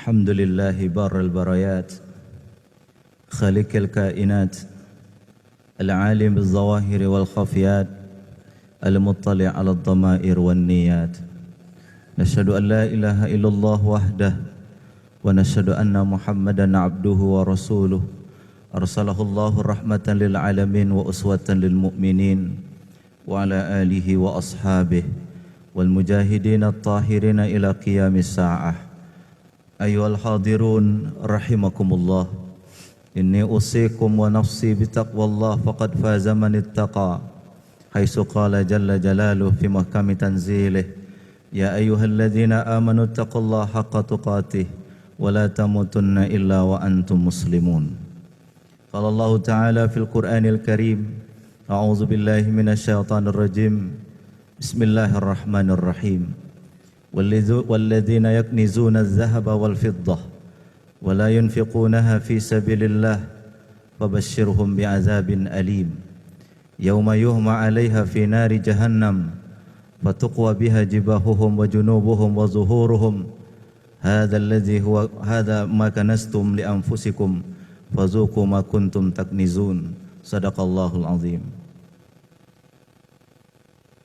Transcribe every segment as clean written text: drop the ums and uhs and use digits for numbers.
الحمد لله بار البريات خالق الكائنات العالم بالظواهر والخفيات المطلع على الضمائر والنيات. نشهد أن لا إله إلا الله وحده ونشهد أن محمدا عبده ورسوله أرسله الله رحمة للعالمين وأسوة للمؤمنين وعلى آله وأصحابه والمجاهدين الطاهرين إلى قيام الساعة. أيها الحاضرون رحمكم الله، إني أوصيكم ونفسي بتقوى الله فقد فاز من اتقى، حيث قال جل جلاله في محكم تنزيله: يا أيها الذين آمنوا اتقوا الله حق تقاته ولا تموتن إلا وأنتم مسلمون. قال الله تعالى في القرآن الكريم: أعوذ بالله من الشيطان الرجيم، بسم الله الرحمن الرحيم. والذين يكنزون الذهب والفضة ولا ينفقونها في سبيل الله فبشرهم بعذاب أليم يوم يهمى عليها في نار جهنم فتقوى بها جباههم وجنوبهم وظهورهم هذا ما كنزتم لأنفسكم فذوقوا ما كنتم تكنزون. Sadaqallahul azim.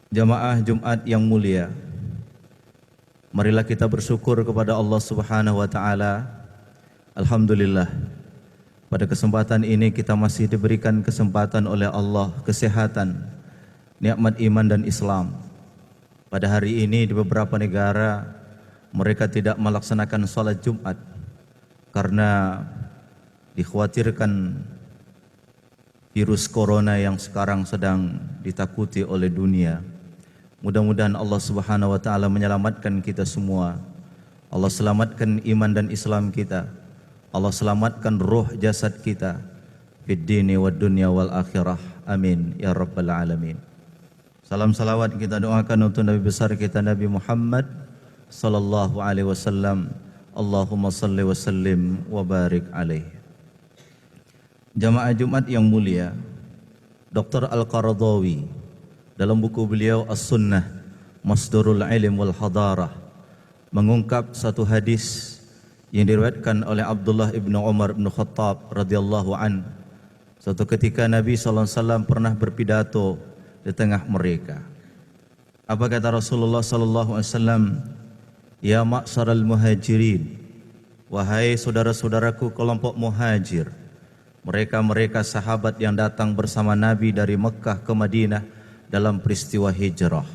Jamaah Jumat yang mulia, marilah kita bersyukur kepada Allah Subhanahu wa taala. Alhamdulillah, pada kesempatan ini kita masih diberikan kesempatan oleh Allah kesehatan, nikmat iman dan Islam. Pada hari ini di beberapa negara mereka tidak melaksanakan salat Jumat karena dikhawatirkan virus corona yang sekarang sedang ditakuti oleh dunia. Mudah-mudahan Allah Subhanahu wa taala menyelamatkan kita semua. Allah selamatkan iman dan Islam kita. Allah selamatkan roh jasad kita fid dini wad dunya wal akhirah. Amin ya rabbal alamin. Salam salawat kita doakan untuk Nabi besar kita Nabi Muhammad sallallahu alaihi wasallam. Allahumma salli wa sallim wa barik alaihi. Jamaah Jumat yang mulia, Dr. Al-Qaradawi dalam buku beliau As-Sunnah Masdarul Ilm wal Hadarah mengungkap satu hadis yang diriwayatkan oleh Abdullah ibnu Umar ibnu Khattab radhiyallahu an. Suatu ketika Nabi sallallahu alaihi wasallam pernah berpidato di tengah mereka. Apa kata Rasulullah sallallahu alaihi wasallam? Ya ma'syaral muhajirin, wahai saudara-saudaraku kelompok muhajir. Mereka sahabat yang datang bersama Nabi dari Mekah ke Madinah dalam peristiwa hijrah.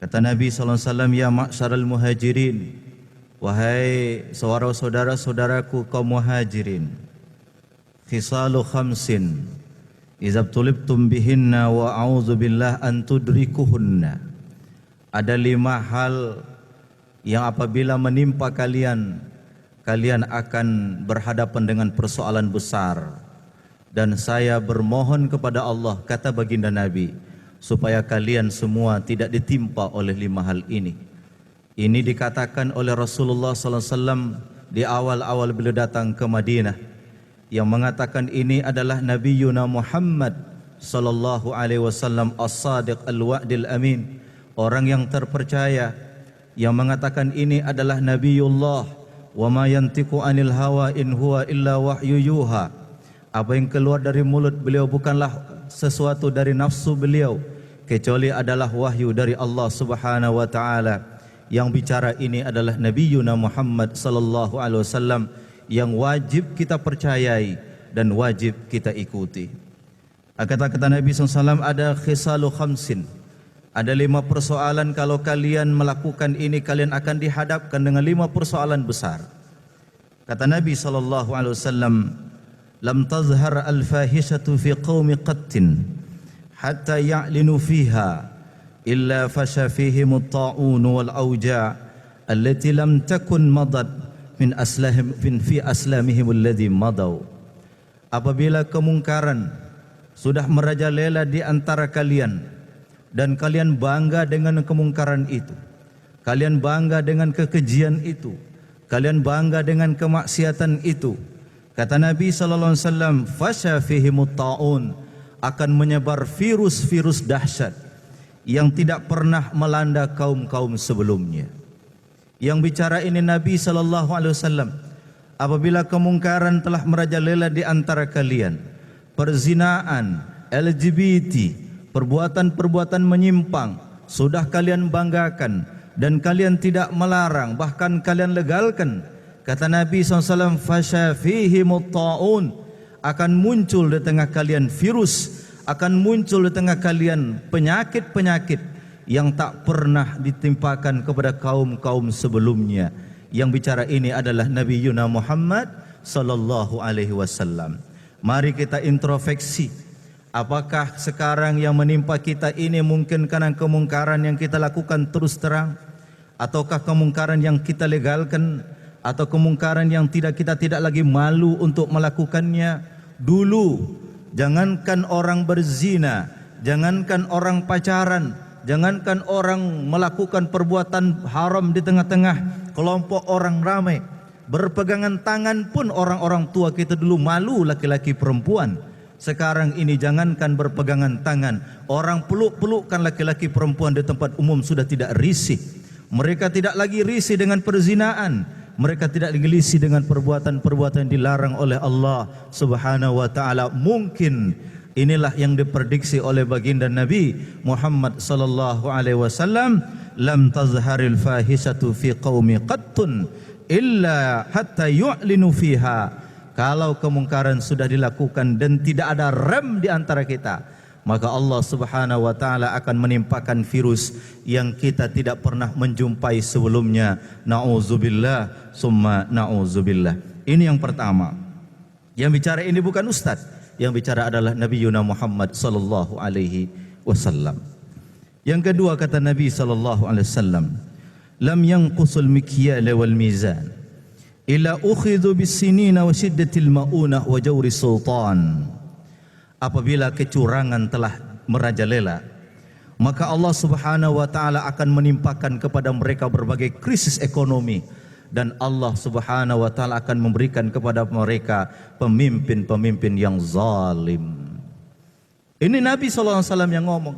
Kata Nabi SAW, ya ma'syaral muhajirin, wahai saudara-saudaraku kaum muhajirin, khisalu khamsin izabtulibtum bihinna wa a'udzu billah an tudrikuhunna. Ada 5 hal yang apabila menimpa kalian akan berhadapan dengan persoalan besar, dan saya bermohon kepada Allah, kata baginda Nabi, supaya kalian semua tidak ditimpa oleh 5 hal ini. Ini dikatakan oleh Rasulullah SAW di awal-awal beliau datang ke Madinah, yang mengatakan ini adalah Nabiyuna Muhammad sallallahu alaihi wasallam as-sadiq al-wa'dil amin, orang yang terpercaya, yang mengatakan ini adalah Nabiullah. Wa ma yantiqu anil hawa in huwa illa wahyu yuha. Apa yang keluar dari mulut beliau bukanlah sesuatu dari nafsu beliau, kecuali adalah wahyu dari Allah Subhanahu wa taala. Yang bicara ini adalah Nabiyuna Muhammad sallallahu alaihi wasallam yang wajib kita percayai dan wajib kita ikuti. Kata-kata Nabi SAW, ada khisalu khamsin, ada 5 persoalan, kalau kalian melakukan ini kalian akan dihadapkan dengan 5 persoalan besar. Kata Nabi SAW, lam tazhar al-fahishatu fi qaumi qattin hatta ya'linu fiha illa fasha fihim at-ta'un wal awja' allati lam takun madad min aslahim fi aslamihim alladhi madaw. Apabila kemungkaran sudah merajalela di antara kalian dan kalian bangga dengan kemungkaran itu, kalian bangga dengan kekejian itu, kalian bangga dengan kemaksiatan itu, kata Nabi sallallahu alaihi wasallam, fasha fihimut ta'un, akan menyebar virus-virus dahsyat yang tidak pernah melanda kaum-kaum sebelumnya. Yang bicara ini Nabi sallallahu alaihi wasallam. Apabila kemungkaran telah merajalela di antara kalian, perzinaan, LGBT, perbuatan-perbuatan menyimpang, sudah kalian banggakan dan kalian tidak melarang, bahkan kalian legalkan. Kata Nabi SAW, fasyafihimut ta'un, akan muncul di tengah kalian virus, akan muncul di tengah kalian penyakit-penyakit yang tak pernah ditimpakan kepada kaum-kaum sebelumnya. Yang bicara ini adalah Nabi Yuna Muhammad sallallahu alaihi wasallam. Mari kita introspeksi. Apakah sekarang yang menimpa kita ini mungkin karena kemungkaran yang kita lakukan terus terang, ataukah kemungkaran yang kita legalkan, atau kemungkaran yang kita tidak lagi malu untuk melakukannya? Dulu jangankan orang berzina, jangankan orang pacaran, jangankan orang melakukan perbuatan haram di tengah-tengah kelompok orang ramai, berpegangan tangan pun orang-orang tua kita dulu malu, laki-laki perempuan. Sekarang ini jangankan berpegangan tangan, orang peluk-pelukkan laki-laki perempuan di tempat umum sudah tidak risih. Mereka tidak lagi risih dengan perzinaan, mereka tidak lagi risih dengan perbuatan-perbuatan yang dilarang oleh Allah Subhanahu wa taala. Mungkin inilah yang diprediksi oleh baginda Nabi Muhammad sallallahu alaihi wasallam, lam tazharil fahisatu fi qaumi qattun illa hatta yu'linu fiha. Kalau kemungkaran sudah dilakukan dan tidak ada rem di antara kita, maka Allah Subhanahu wa taala akan menimpakan virus yang kita tidak pernah menjumpai sebelumnya. Nauzubillah summa nauzubillah. Ini yang pertama. Yang bicara ini bukan ustaz, yang bicara adalah Nabi Yuna Muhammad sallallahu alaihi wasallam. Yang kedua kata Nabi sallallahu alaihi wasallam, lam yanqusul mikyal wal mizan illa ukhidhu bisinina wa shiddatil maunah wa jawri sultan. Apabila kecurangan telah merajalela, maka Allah Subhanahu wa taala akan menimpakan kepada mereka berbagai krisis ekonomi, dan Allah Subhanahu wa taala akan memberikan kepada mereka pemimpin-pemimpin yang zalim. Ini Nabi sallallahu alaihi wasallam yang ngomong.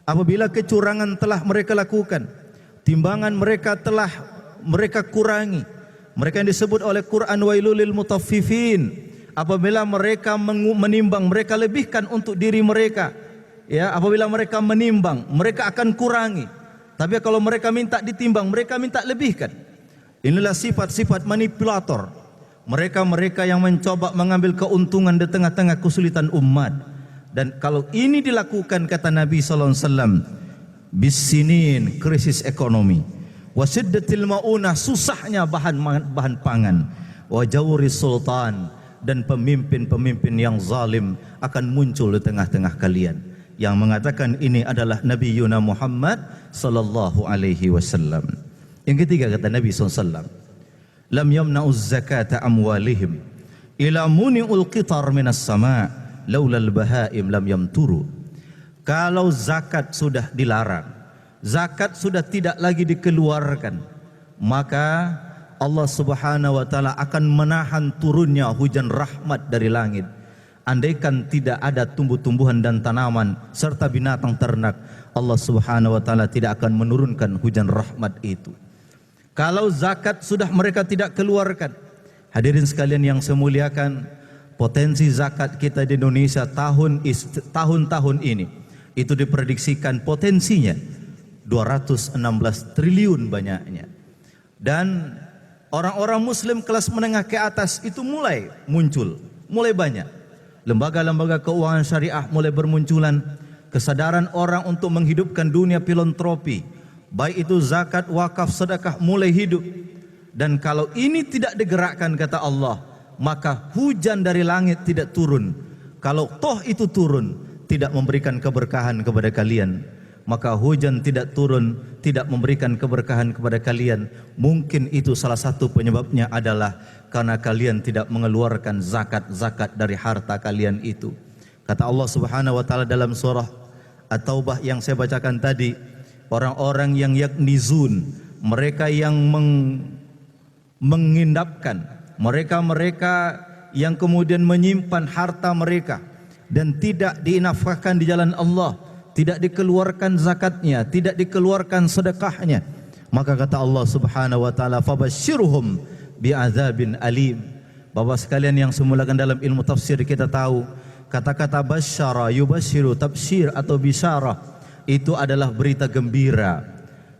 Apabila kecurangan telah mereka lakukan, timbangan mereka telah mereka kurangi, mereka yang disebut oleh Quran wailul lil mutaffifin. Apabila mereka menimbang, mereka lebihkan untuk diri mereka. Ya, apabila mereka menimbang, mereka akan kurangi. Tapi kalau mereka minta ditimbang, mereka minta lebihkan. Inilah sifat-sifat manipulator. Mereka-mereka yang mencoba mengambil keuntungan di tengah-tengah kesulitan umat. Dan kalau ini dilakukan, kata Nabi sallallahu alaihi wasallam, bisinin, krisis ekonomi, wasiddatil maunah, susahnya bahan pangan, wa jawri sultan, dan pemimpin-pemimpin yang zalim akan muncul di tengah-tengah kalian. Yang mengatakan ini adalah Nabi Yuna Muhammad sallallahu alaihi wasallam. Yang ketiga kata Nabi sallallahu alaihi wasallam, lam yamna'uz zakata amwalihim ila muni'ul qitar minas sama' laulal bahaim lam yamturu. Kalau zakat sudah dilarang, zakat sudah tidak lagi dikeluarkan, maka Allah Subhanahu wa taala akan menahan turunnya hujan rahmat dari langit. Andaikan tidak ada tumbuh-tumbuhan dan tanaman serta binatang ternak, Allah Subhanahu wa taala tidak akan menurunkan hujan rahmat itu. Kalau zakat sudah mereka tidak keluarkan, hadirin sekalian yang saya muliakan, potensi zakat kita di Indonesia tahun-tahun ini itu diprediksikan potensinya 216 triliun banyaknya. Dan orang-orang muslim kelas menengah ke atas itu mulai muncul, mulai banyak. Lembaga-lembaga keuangan syariah mulai bermunculan. Kesadaran orang untuk menghidupkan dunia filantropi, baik itu zakat, wakaf, sedekah, mulai hidup. Dan kalau ini tidak digerakkan, kata Allah, maka hujan dari langit tidak turun. Kalau toh itu turun, tidak memberikan keberkahan kepada kalian, maka hujan tidak turun, tidak memberikan keberkahan kepada kalian. Mungkin itu salah satu penyebabnya adalah karena kalian tidak mengeluarkan zakat-zakat dari harta kalian itu. Kata Allah Subhanahu wa taala dalam surah At-Taubah yang saya bacakan tadi, orang-orang yang yaknizun, mereka yang mengindapkan, mereka-mereka yang kemudian menyimpan harta mereka dan tidak dinafkahkan di jalan Allah, tidak dikeluarkan zakatnya, tidak dikeluarkan sedekahnya, Maka kata Allah Subhanahu wa taala, "Fabashshirhum bi'adzabin alim." Bapak sekalian yang semulakan dalam ilmu tafsir, kita tahu kata-kata basyara, yubashiru, tabsyir atau bisyarah itu adalah berita gembira.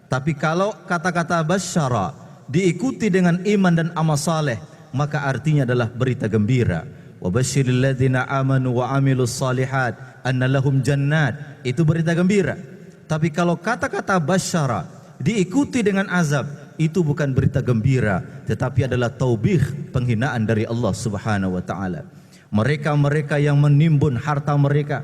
Tapi kalau kata-kata basyara diikuti dengan iman dan amal saleh, maka artinya adalah berita gembira. Wa basyiril ladzina amanu wa amilus solihat anna lahum jannat, itu berita gembira. Tapi kalau kata-kata basyara diikuti dengan azab, itu bukan berita gembira, tetapi adalah taubih, penghinaan dari Allah Subhanahu wa taala. Mereka-mereka yang menimbun harta mereka,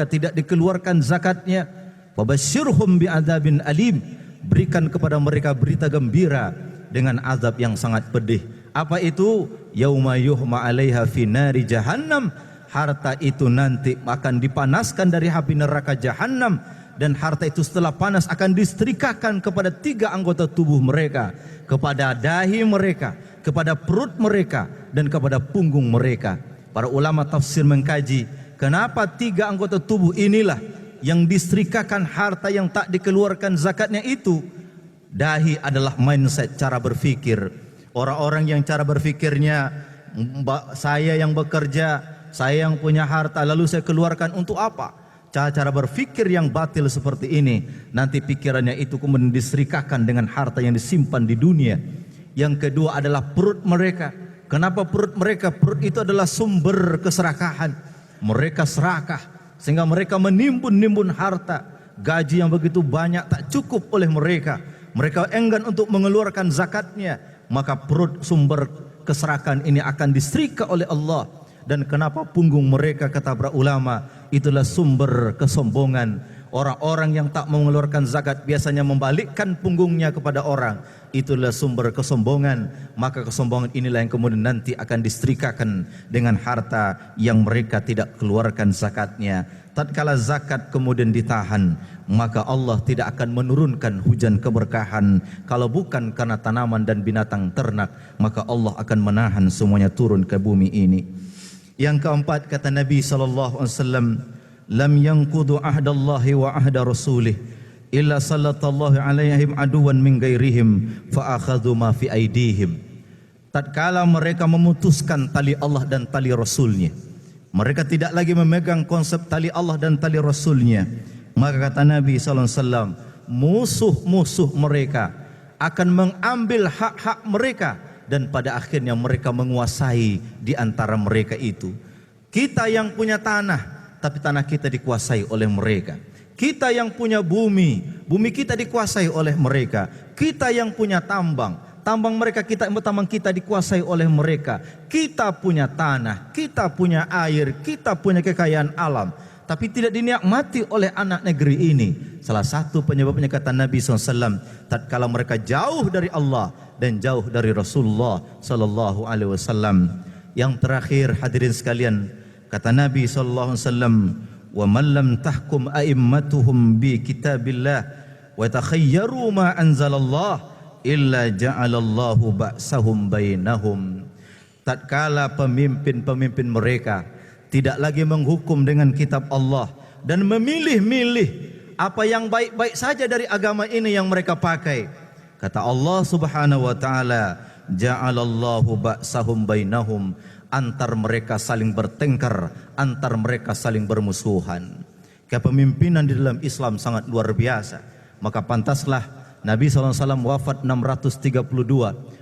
tidak dikeluarkan zakatnya, fabasyirhum bi'adzabin alim, berikan kepada mereka berita gembira dengan azab yang sangat pedih. Apa itu? Yauma yuhma 'alaiha fi nari jahannam. Harta itu nanti akan dipanaskan dari api neraka Jahannam, dan harta itu setelah panas akan disetrikakan kepada 3 anggota tubuh mereka, kepada dahi mereka, kepada perut mereka, dan kepada punggung mereka. Para ulama tafsir mengkaji, kenapa 3 anggota tubuh inilah yang disetrikakan harta yang tak dikeluarkan zakatnya itu? Dahi adalah mindset, cara berfikir. Orang-orang yang cara berfikirnya, saya yang bekerja, saya yang punya harta, lalu saya keluarkan untuk apa? Cara berfikir yang batil seperti ini, nanti pikirannya itu kemudian diserikakan dengan harta yang disimpan di dunia. Yang kedua adalah perut mereka. Kenapa perut mereka? Perut itu adalah sumber keserakahan. Mereka serakah sehingga mereka menimbun harta. Gaji yang begitu banyak tak cukup oleh mereka. Mereka enggan untuk mengeluarkan zakatnya. Maka perut, sumber keserakahan ini akan disetrika oleh Allah. Dan kenapa punggung mereka, kata para ulama, itulah sumber kesombongan. Orang-orang yang tak mengeluarkan zakat biasanya membalikkan punggungnya kepada orang. Itulah sumber kesombongan. Maka kesombongan inilah yang kemudian nanti akan disetrikakan dengan harta yang mereka tidak keluarkan zakatnya. Tatkala zakat kemudian ditahan, maka Allah tidak akan menurunkan hujan keberkahan. Kalau bukan karena tanaman dan binatang ternak, maka Allah akan menahan semuanya turun ke bumi ini. Yang keempat, kata Nabi SAW, lam yanqudu ahdallahi wa ahda rasulih illa sallallahu alaihim aduwan min gairihim fa akhadhu ma fi aidihim. Tatkala mereka memutuskan tali Allah dan tali Rasulnya, mereka tidak lagi memegang konsep tali Allah dan tali Rasulnya, maka kata Nabi SAW, musuh-musuh mereka akan mengambil hak-hak mereka, dan pada akhirnya mereka menguasai di antara mereka itu. Kita yang punya tanah, tapi tanah kita dikuasai oleh mereka. Kita yang punya bumi, bumi kita dikuasai oleh mereka. Kita yang punya tambang, tambang kita dikuasai oleh mereka. Kita punya tanah, kita punya air, kita punya kekayaan alam, tapi tidak dinikmati oleh anak negeri ini. Salah satu penyebabnya, kata Nabi SAW, tatkala mereka jauh dari Allah dan jauh dari Rasulullah sallallahu alaihi wasallam. Yang terakhir, hadirin sekalian, kata Nabi sallallahu alaihi wasallam, "Wa man lam tahkum a'immatuhum bi kitabillah wa takhayyaru ma anzalallah illa ja'alallahu ba'sahum bainahum." Tatkala pemimpin-pemimpin mereka tidak lagi menghukum dengan kitab Allah dan memilih-milih apa yang baik-baik saja dari agama ini yang mereka pakai, kata Allah Subhanahu wa taala, ja'alallahu ba'sahum bainahum, antar mereka saling bertengkar, antar mereka saling bermusuhan. Kepemimpinan di dalam Islam sangat luar biasa. Maka pantaslah Nabi SAW wafat 632.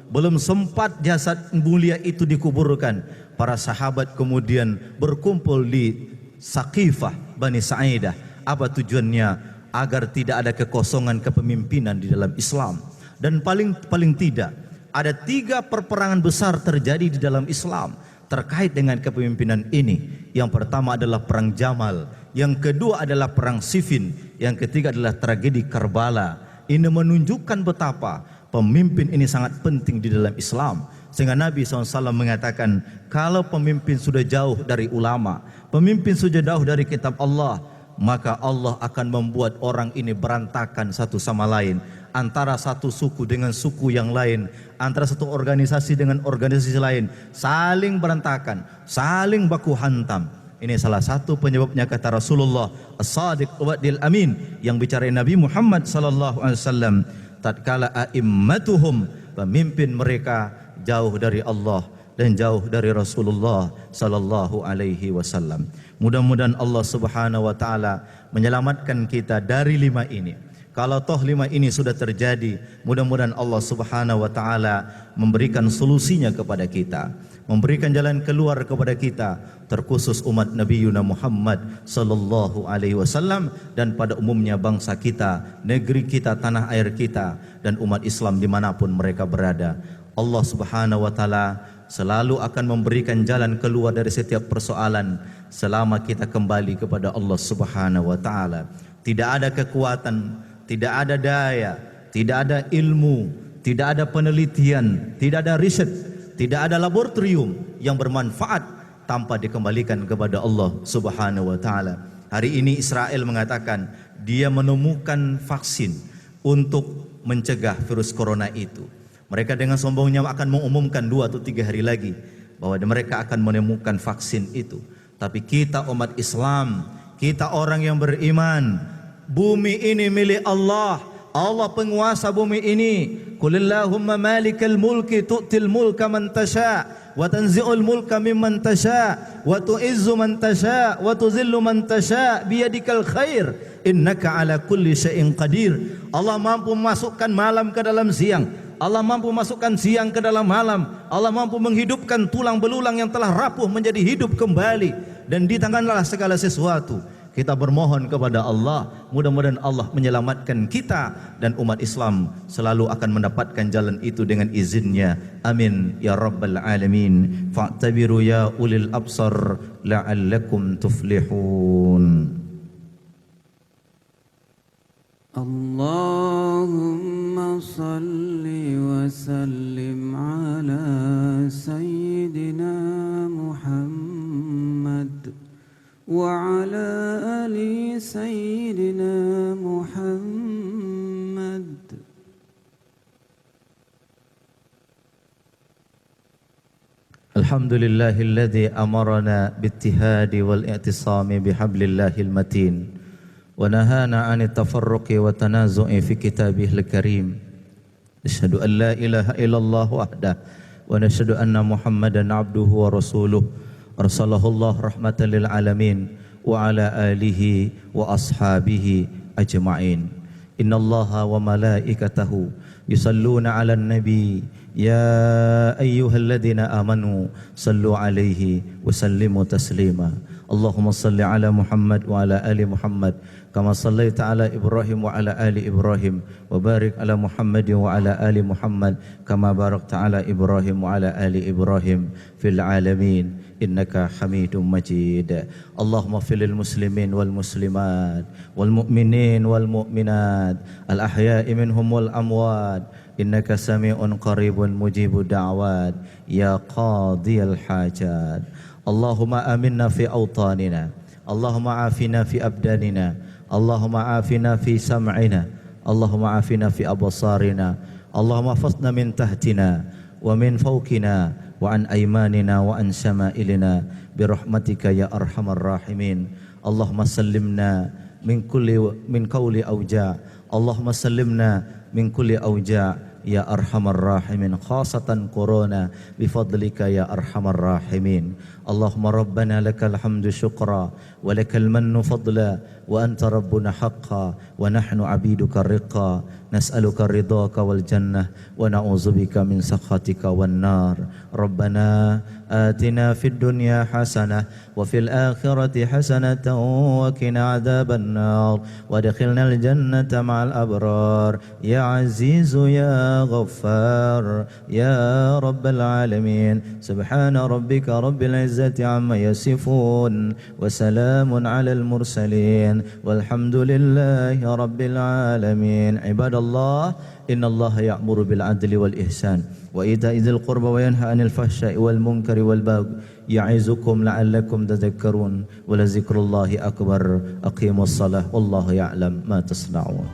Belum sempat jasad mulia itu dikuburkan, para sahabat kemudian berkumpul di Saqifah Bani Sa'idah. Apa tujuannya? Agar tidak ada kekosongan kepemimpinan di dalam Islam. Dan paling tidak ada 3 perperangan besar terjadi di dalam Islam terkait dengan kepemimpinan ini. Yang pertama adalah perang Jamal, yang kedua adalah perang Siffin, yang ketiga adalah tragedi Karbala. Ini menunjukkan betapa pemimpin ini sangat penting di dalam Islam. Sehingga Nabi SAW mengatakan, kalau pemimpin sudah jauh dari ulama, pemimpin sudah jauh dari kitab Allah, maka Allah akan membuat orang ini berantakan satu sama lain, antara satu suku dengan suku yang lain, antara satu organisasi dengan organisasi lain, saling berantakan, saling baku hantam. Ini salah satu penyebabnya kata Rasulullah As-Sadiq Wa'dil Amin yang bicara Nabi Muhammad sallallahu alaihi wasallam, tatkala a'immatuhum, pemimpin mereka jauh dari Allah dan jauh dari Rasulullah sallallahu alaihi wasallam. Mudah-mudahan Allah Subhanahu wa taala menyelamatkan kita dari 5 ini. Kalau toh 5 ini sudah terjadi, mudah-mudahan Allah Subhanahu wa taala memberikan solusinya kepada kita, memberikan jalan keluar kepada kita, terkhusus umat Nabi Muhammad sallallahu alaihi wasallam dan pada umumnya bangsa kita, negeri kita, tanah air kita dan umat Islam dimanapun mereka berada. Allah Subhanahu wa taala selalu akan memberikan jalan keluar dari setiap persoalan selama kita kembali kepada Allah Subhanahu wa taala. Tidak ada kekuatan, tidak ada daya, tidak ada ilmu, tidak ada penelitian, tidak ada riset, tidak ada laboratorium yang bermanfaat tanpa dikembalikan kepada Allah Subhanahu wa taala. Hari ini Israel mengatakan dia menemukan vaksin untuk mencegah virus corona itu. Mereka dengan sombongnya akan mengumumkan 2 atau 3 hari lagi bahwa mereka akan menemukan vaksin itu. Tapi kita umat Islam, kita orang yang beriman, bumi ini milik Allah. Allah penguasa bumi ini. Qulillahumma malikal mulki tu'til mulka man tasha wa tanzi'ul mulka mimman tasha wa tu'izzu man tasha wa tuzillu man tasha biyadikal khair innaka ala kulli syai'in qadir. Allah mampu memasukkan malam ke dalam siang. Allah mampu masukkan siang ke dalam malam. Allah mampu menghidupkan tulang belulang yang telah rapuh menjadi hidup kembali. Dan di tanganlah segala sesuatu. Kita bermohon kepada Allah, mudah-mudahan Allah menyelamatkan kita dan umat Islam selalu akan mendapatkan jalan itu dengan izinnya. Amin ya rabbal alamin. Fa'tabiru ya ulil absar la'allakum tuflihun. Allahumma salli wa sallim ala Sayyidina Muhammad wa ala ali Sayyidina Muhammad. Alhamdulillahilladzi amarana bittihadi wal i'tisami bihablillahil matin wa nahana 'anit tafarruqi wa tanazu'i fi kitabihil karim. Asyhadu an la ilaha illallah wahdahu wa nashhadu anna Muhammadan 'abduhu wa rasuluh arsalahu Allah rahmatan lil alamin wa ala alihi wa ashabihi ajma'in. Innallaha wa malaikatahu yusalluna 'alan nabi ya ayyuhalladzina amanu sallu 'alaihi wa sallimu taslima. Allahumma salli 'ala Muhammad wa 'ala ali Muhammad kama sallaita 'ala Ibrahim wa 'ala ali Ibrahim wa barik 'ala Muhammad wa 'ala ali Muhammad kama barakta 'ala Ibrahim wa 'ala ali Ibrahim fil 'alamin innaka Hamidum Majid. Allahumma fil muslimin wal muslimat wal mu'minin wal mu'minat al ahya'i minhum wal amwat innaka sami'un qaribun mujibud da'wat ya qadiyal hajat. Allahumma aminna fi awtanina, Allahumma afina fi abdanina, Allahumma afina fi sam'ina, Allahumma afina fi absarina, Allahumma fasna min tahtina wa min fawqina wa an aymanina wa an shama'ilina birahmatika ya arhamar rahimin. Allahumma sallimna min qawli awja', Allahumma sallimna min kulli awja' ya arhamar rahimin, khasatan corona bifadlika ya arhamar rahimin. Allahumma rabbana lakal hamdu syukra wa lakal mannu fadla wa anta rabbuna haqqa wa nahnu abiduka riqqa nas'aluka ridhaka wal jannah wa na'udzubika min sakhatika wan nar. Rabbana atina fid dunya hasanah wa fil akhirati hasanatan wa qina adzaban nar wa adkhilnal jannata ma'al abrar ya azizu ya ghaffar ya rabbal alamin. Subhana rabbika rabbil izzati amma yasifun wa salamun alal mursalin walhamdulillahi rabbil alamin. Ibadallah, innallaha ya'muru bil adli wal ihsan wa ita'i dzil qurba wa yanha 'anil fahsya'i wal munkari wal baghi ya'izukum la'allakum tadhakkarun wa la dzikrullahi akbar. Aqimus shalah wallahu ya'lam ma tasna'un.